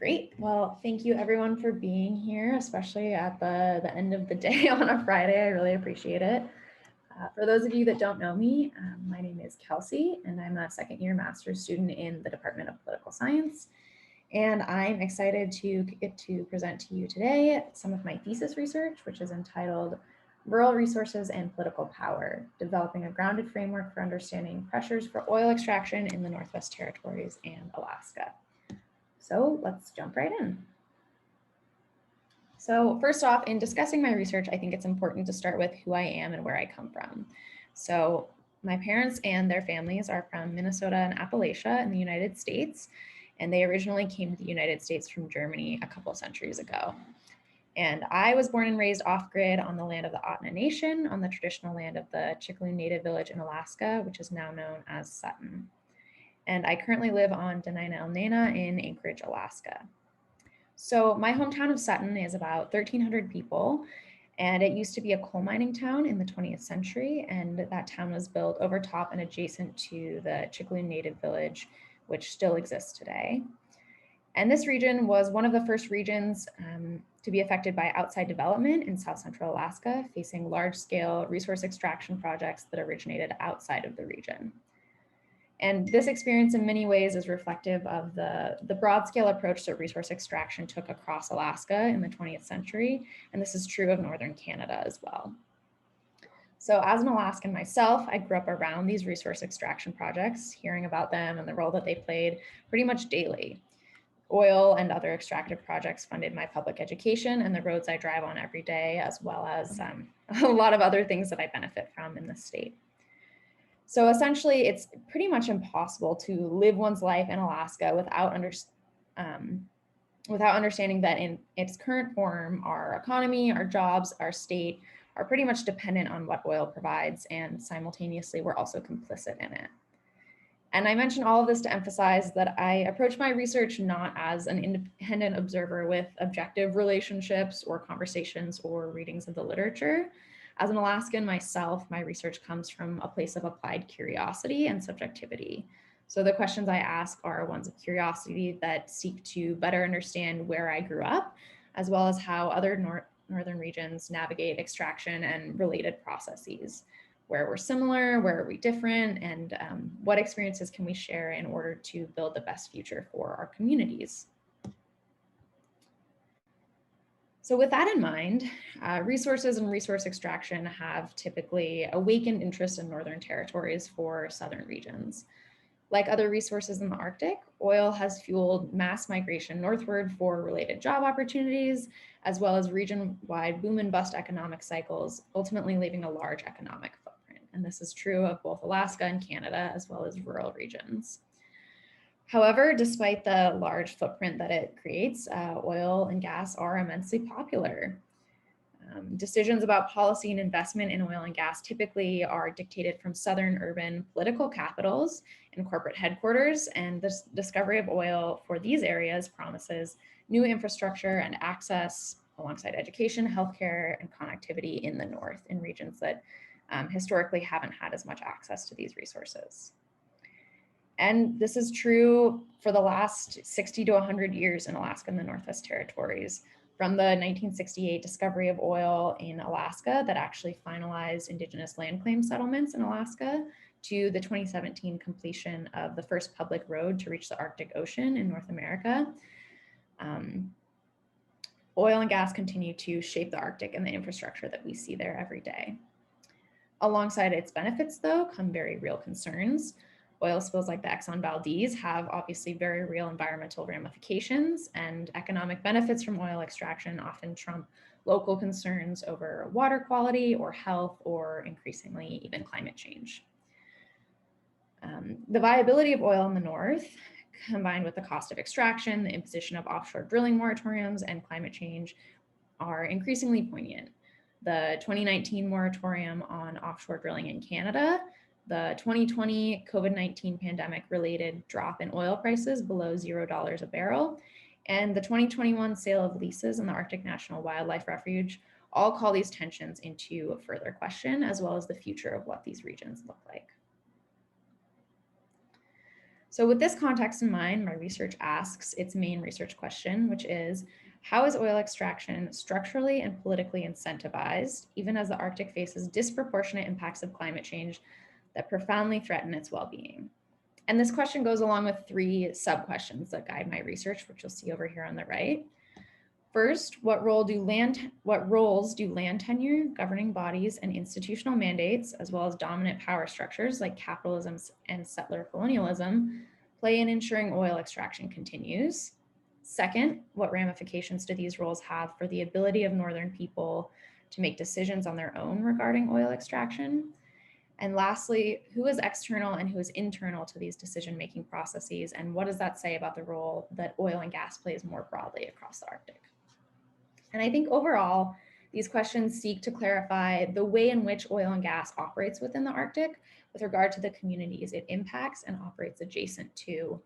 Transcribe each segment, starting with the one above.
Great. Well, thank you everyone for being here, especially at the end of the day on a Friday. I really appreciate it. For those of you that don't know me, my name is Kelsey, and I'm a second year master's student in the Department of Political Science. And I'm excited to get to present to you today some of my thesis research, which is entitled Rural Resources and Political Power, Developing a Grounded Framework for Understanding Pressures for Oil Extraction in the Northwest Territories and Alaska. So let's jump right in. So first off, in discussing my research, I think it's important to start with who I am and where I come from. So my parents and their families are from Minnesota and Appalachia in the United States, and they originally came to the United States from Germany a couple centuries ago. And I was born and raised off-grid on the land of the Otna Nation, on the traditional land of the Chicxulub Native Village in Alaska, which is now known as Sutton. And I currently live on Dena'ina Elnena in Anchorage, Alaska. So my hometown of Sutton is about 1,300 people, and it used to be a coal mining town in the 20th century, and that town was built over top and adjacent to the Chicxulub Native Village, which still exists today. And this region was one of the first regions to be affected by outside development in South Central Alaska, facing large-scale resource extraction projects that originated outside of the region. And this experience in many ways is reflective of the broad scale approach that resource extraction took across Alaska in the 20th century. And this is true of Northern Canada as well. So as an Alaskan myself, I grew up around these resource extraction projects, hearing about them and the role that they played pretty much daily. Oil and other extractive projects funded my public education and the roads I drive on every day, as well as a lot of other things that I benefit from in the state. So essentially, it's pretty much impossible to live one's life in Alaska without understanding that in its current form, our economy, our jobs, our state are pretty much dependent on what oil provides, and simultaneously, we're also complicit in it. And I mention all of this to emphasize that I approach my research not as an independent observer with objective relationships or conversations or readings of the literature. As an Alaskan myself, my research comes from a place of applied curiosity and subjectivity. So the questions I ask are ones of curiosity that seek to better understand where I grew up, as well as how other northern regions navigate extraction and related processes. Where we're similar, where are we different, and what experiences can we share in order to build the best future for our communities? So with that in mind, resources and resource extraction have typically awakened interest in northern territories for southern regions. Like other resources in the Arctic, oil has fueled mass migration northward for related job opportunities, as well as region-wide boom and bust economic cycles, ultimately leaving a large economic footprint. And this is true of both Alaska and Canada, as well as rural regions. However, despite the large footprint that it creates, oil and gas are immensely popular. Decisions about policy and investment in oil and gas typically are dictated from southern urban political capitals and corporate headquarters, and the discovery of oil for these areas promises new infrastructure and access alongside education, healthcare, and connectivity in the north in regions that historically haven't had as much access to these resources. And this is true for the last 60 to 100 years in Alaska and the Northwest Territories, from the 1968 discovery of oil in Alaska that actually finalized indigenous land claim settlements in Alaska to the 2017 completion of the first public road to reach the Arctic Ocean in North America. Oil and gas continue to shape the Arctic and the infrastructure that we see there every day. Alongside its benefits, though, come very real concerns. Oil spills like the Exxon Valdez have obviously very real environmental ramifications, and economic benefits from oil extraction often trump local concerns over water quality or health, or increasingly even climate change. The viability of oil in the north, combined with the cost of extraction, the imposition of offshore drilling moratoriums, and climate change are increasingly poignant. The 2019 moratorium on offshore drilling in Canada, the 2020 COVID-19 pandemic related drop in oil prices below $0 a barrel, and the 2021 sale of leases in the Arctic National Wildlife Refuge all call these tensions into further question, as well as the future of what these regions look like. So with this context in mind, my research asks its main research question, which is, how is oil extraction structurally and politically incentivized, even as the Arctic faces disproportionate impacts of climate change that profoundly threaten its well-being? And this question goes along with three sub-questions that guide my research, which you'll see over here on the right. First, what roles do land tenure, governing bodies, and institutional mandates, as well as dominant power structures like capitalism and settler colonialism, play in ensuring oil extraction continues? Second, what ramifications do these roles have for the ability of Northern people to make decisions on their own regarding oil extraction? And lastly, who is external and who is internal to these decision-making processes, and what does that say about the role that oil and gas plays more broadly across the Arctic? And I think overall, these questions seek to clarify the way in which oil and gas operates within the Arctic with regard to the communities it impacts and operates adjacent to.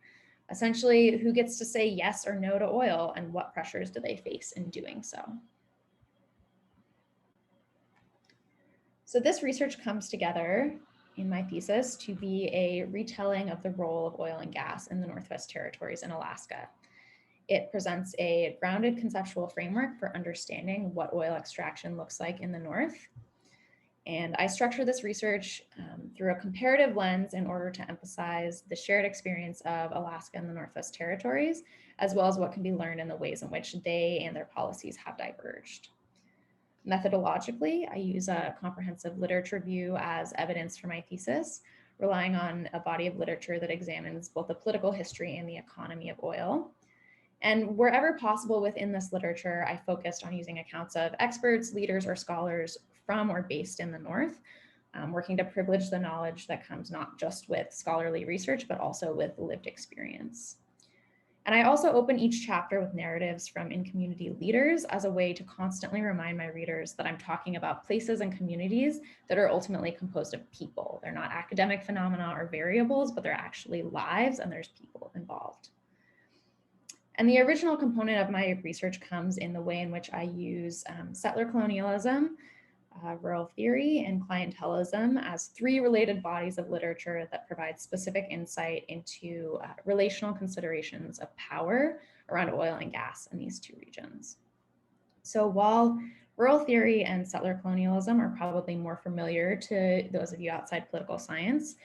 Essentially, who gets to say yes or no to oil, and what pressures do they face in doing so? So this research comes together in my thesis to be a retelling of the role of oil and gas in the Northwest Territories in Alaska. It presents a grounded conceptual framework for understanding what oil extraction looks like in the North. And I structure this research through a comparative lens in order to emphasize the shared experience of Alaska and the Northwest Territories, as well as what can be learned in the ways in which they and their policies have diverged. Methodologically, I use a comprehensive literature review as evidence for my thesis, relying on a body of literature that examines both the political history and the economy of oil. And wherever possible within this literature, I focused on using accounts of experts, leaders, or scholars from or based in the North, working to privilege the knowledge that comes not just with scholarly research, but also with lived experience. And I also open each chapter with narratives from in-community leaders as a way to constantly remind my readers that I'm talking about places and communities that are ultimately composed of people. They're not academic phenomena or variables, but they're actually lives, and there's people involved. And the original component of my research comes in the way in which I use settler colonialism, rural theory, and clientelism as three related bodies of literature that provide specific insight into relational considerations of power around oil and gas in these two regions. So while rural theory and settler colonialism are probably more familiar to those of you outside political science,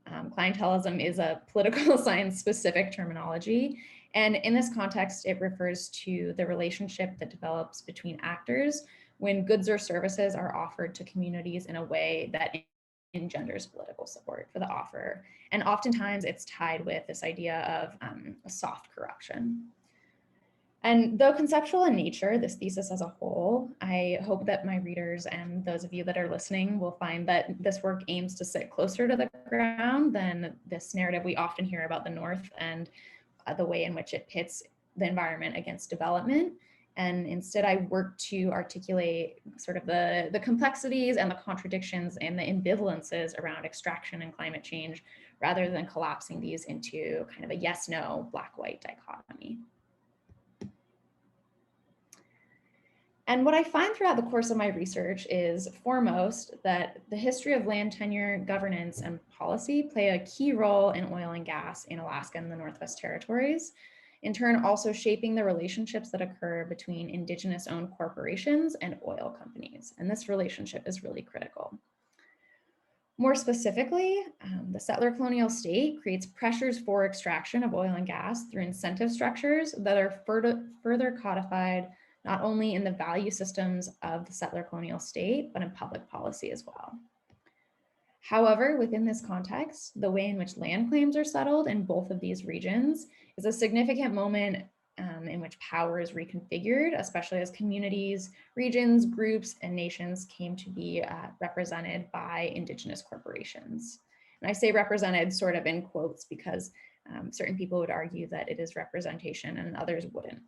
clientelism is a political science specific terminology. And in this context, it refers to the relationship that develops between actors when goods or services are offered to communities in a way that engenders political support for the offer. And oftentimes it's tied with this idea of a soft corruption. And though conceptual in nature, this thesis as a whole, I hope that my readers and those of you that are listening will find that this work aims to sit closer to the ground than this narrative we often hear about the North and the way in which it pits the environment against development. And instead, I work to articulate sort of the complexities and the contradictions and the ambivalences around extraction and climate change, rather than collapsing these into kind of a yes-no, black-white dichotomy. And what I find throughout the course of my research is, foremost, that the history of land tenure, governance, and policy play a key role in oil and gas in Alaska and the Northwest Territories, in turn also shaping the relationships that occur between Indigenous-owned corporations and oil companies. And this relationship is really critical. More specifically, the settler colonial state creates pressures for extraction of oil and gas through incentive structures that are further codified not only in the value systems of the settler colonial state, but in public policy as well. However, within this context, the way in which land claims are settled in both of these regions is a significant moment in which power is reconfigured, especially as communities, regions, groups, and nations came to be represented by Indigenous corporations. And I say represented sort of in quotes because certain people would argue that it is representation and others wouldn't.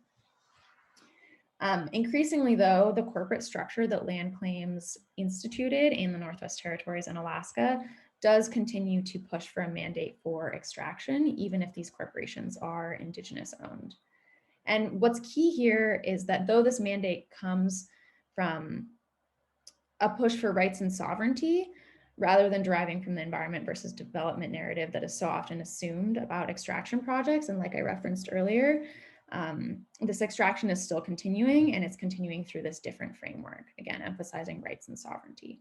Increasingly, though, the corporate structure that land claims instituted in the Northwest Territories and Alaska does continue to push for a mandate for extraction, even if these corporations are Indigenous owned. And what's key here is that though this mandate comes from a push for rights and sovereignty, rather than deriving from the environment versus development narrative that is so often assumed about extraction projects. And like I referenced earlier, this extraction is still continuing, and it's continuing through this different framework, again, emphasizing rights and sovereignty.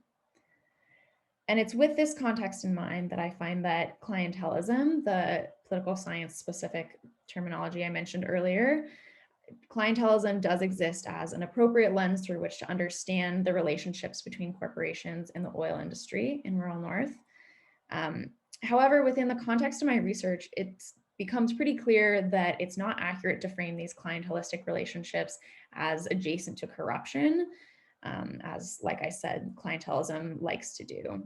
And it's with this context in mind that I find that clientelism, the political science specific terminology I mentioned earlier, clientelism does exist as an appropriate lens through which to understand the relationships between corporations and the oil industry in rural North. However, within the context of my research, it becomes pretty clear that it's not accurate to frame these clientelistic relationships as adjacent to corruption, as, like I said, clientelism likes to do.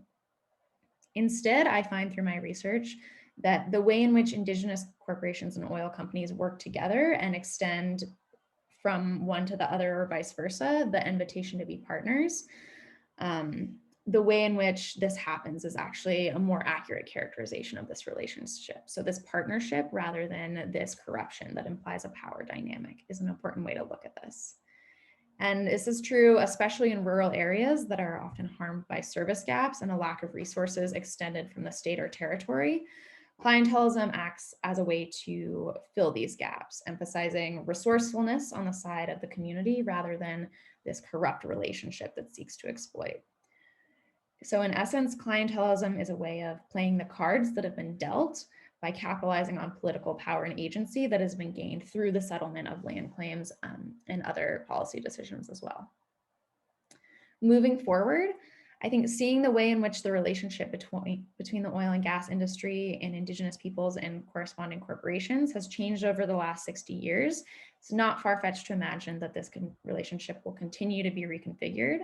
Instead, I find through my research that the way in which Indigenous corporations and oil companies work together and extend from one to the other or vice versa, the invitation to be partners, the way in which this happens is actually a more accurate characterization of this relationship. So this partnership rather than this corruption that implies a power dynamic is an important way to look at this. And this is true, especially in rural areas that are often harmed by service gaps and a lack of resources extended from the state or territory. Clientelism acts as a way to fill these gaps, emphasizing resourcefulness on the side of the community rather than this corrupt relationship that seeks to exploit. So in essence, clientelism is a way of playing the cards that have been dealt by capitalizing on political power and agency that has been gained through the settlement of land claims and other policy decisions as well. Moving forward, I think seeing the way in which the relationship between the oil and gas industry and Indigenous peoples and corresponding corporations has changed over the last 60 years, it's not far-fetched to imagine that this relationship will continue to be reconfigured.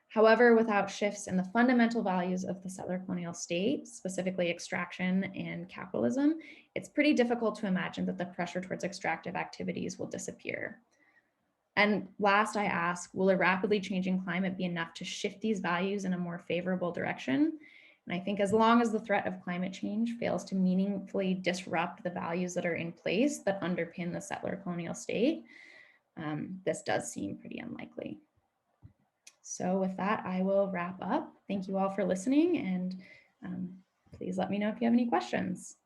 However, without shifts in the fundamental values of the settler colonial state, specifically extraction and capitalism, it's pretty difficult to imagine that the pressure towards extractive activities will disappear. And last, I ask, will a rapidly changing climate be enough to shift these values in a more favorable direction? And I think as long as the threat of climate change fails to meaningfully disrupt the values that are in place that underpin the settler colonial state, this does seem pretty unlikely. So with that, I will wrap up. Thank you all for listening, and please let me know if you have any questions.